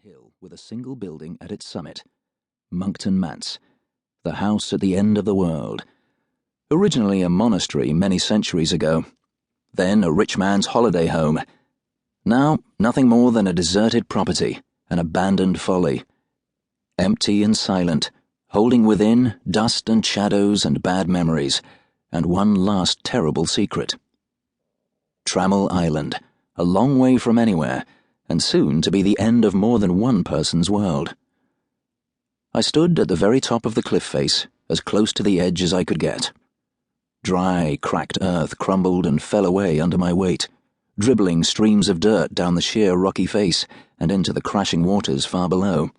hill with a single building at its summit, Monkton Manse, the house at the end of the world. Originally a monastery many centuries ago, then a rich man's holiday home. Now nothing more than a deserted property, an abandoned folly. Empty and silent, holding within dust and shadows and bad memories, and one last terrible secret. Trammell Island, a long way from anywhere, and soon to be the end of more than one person's world. I stood at the very top of the cliff face, as close to the edge as I could get. Dry, cracked earth crumbled and fell away under my weight, dribbling streams of dirt down the sheer rocky face and into the crashing waters far below.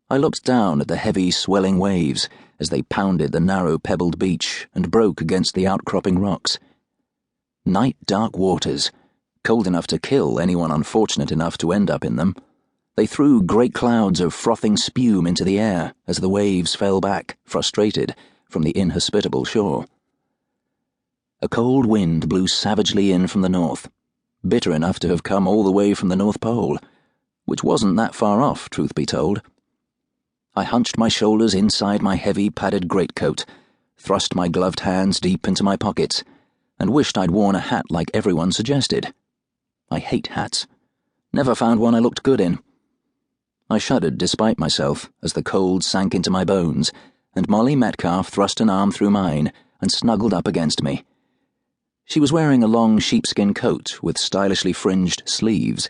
I looked down at the heavy, swelling waves as they pounded the narrow pebbled beach and broke against the outcropping rocks. Night-dark waters, cold enough to kill anyone unfortunate enough to end up in them. They threw great clouds of frothing spume into the air as the waves fell back, frustrated, from the inhospitable shore. A cold wind blew savagely in from the north, bitter enough to have come all the way from the North Pole, which wasn't that far off, truth be told. I hunched my shoulders inside my heavy padded greatcoat, thrust my gloved hands deep into my pockets, and wished I'd worn a hat like everyone suggested. I hate hats. Never found one I looked good in. I shuddered despite myself as the cold sank into my bones, and Molly Metcalf thrust an arm through mine and snuggled up against me. She was wearing a long sheepskin coat with stylishly fringed sleeves,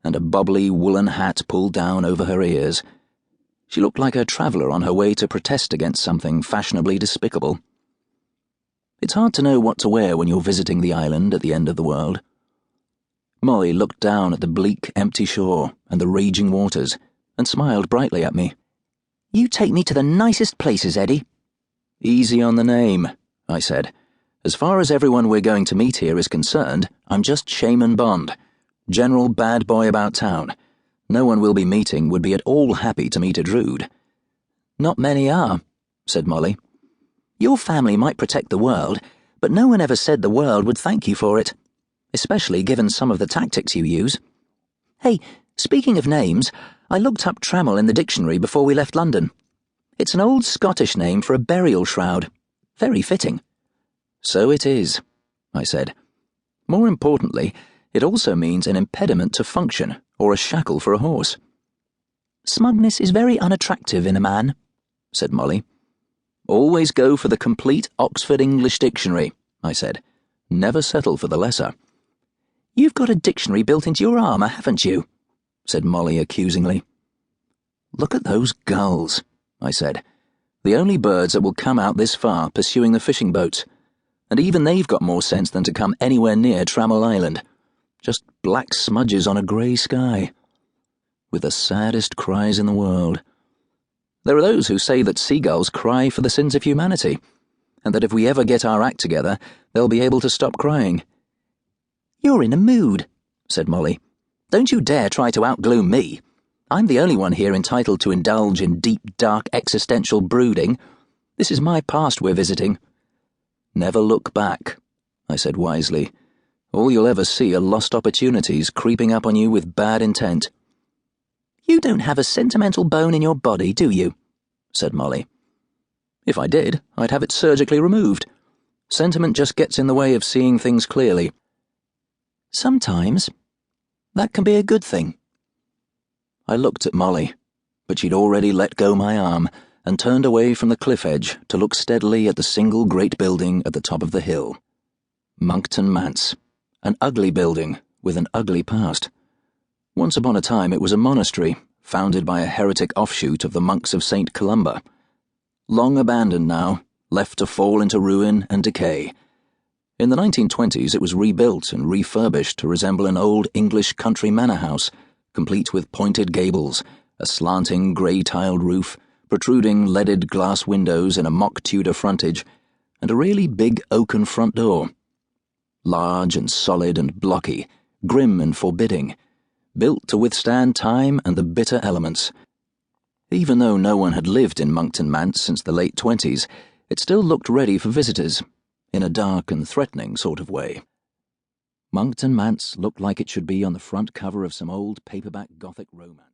and a bobbly woolen hat pulled down over her ears. She looked like a traveller on her way to protest against something fashionably despicable. It's hard to know what to wear when you're visiting the island at the end of the world. Molly looked down at the bleak, empty shore and the raging waters, and smiled brightly at me. "You take me to the nicest places, Eddie." "Easy on the name," I said. "As far as everyone we're going to meet here is concerned, I'm just Shaman Bond, general bad boy about town. No one we'll be meeting would be at all happy to meet a Drood." "Not many are," said Molly. "Your family might protect the world, but no one ever said the world would thank you for it, especially given some of the tactics you use. Hey, speaking of names, I looked up Trammell in the dictionary before we left London. It's an old Scottish name for a burial shroud. Very fitting." "So it is," I said. "More importantly, it also means an impediment to function, or a shackle for a horse." "Smugness is very unattractive in a man," said Molly. "Always go for the complete Oxford English Dictionary," I said. "Never settle for the lesser." "You've got a dictionary built into your armour, haven't you?" said Molly accusingly. "Look at those gulls," I said. "The only birds that will come out this far pursuing the fishing boats. And even they've got more sense than to come anywhere near Trammell Island. Just black smudges on a grey sky. With the saddest cries in the world. There are those who say that seagulls cry for the sins of humanity, and that if we ever get our act together, they'll be able to stop crying." "You're in a mood," said Molly. "Don't you dare try to outgloom me. I'm the only one here entitled to indulge in deep, dark, existential brooding. This is my past we're visiting." "Never look back," I said wisely. "All you'll ever see are lost opportunities creeping up on you with bad intent." "You don't have a sentimental bone in your body, do you?" said Molly. "If I did, I'd have it surgically removed. Sentiment just gets in the way of seeing things clearly." "Sometimes. That can be a good thing." I looked at Molly, but she'd already let go my arm and turned away from the cliff edge to look steadily at the single great building at the top of the hill. Monkton Manse, an ugly building with an ugly past. Once upon a time it was a monastery, founded by a heretic offshoot of the monks of St. Columba. Long abandoned now, left to fall into ruin and decay. In the 1920s it was rebuilt and refurbished to resemble an old English country manor house, complete with pointed gables, a slanting grey-tiled roof, protruding leaded glass windows in a mock Tudor frontage, and a really big oaken front door. Large and solid and blocky, grim and forbidding, built to withstand time and the bitter elements. Even though no one had lived in Monkton Manse since the late 20s, it still looked ready for visitors, in a dark and threatening sort of way. Monkton Manse looked like it should be on the front cover of some old paperback Gothic romance.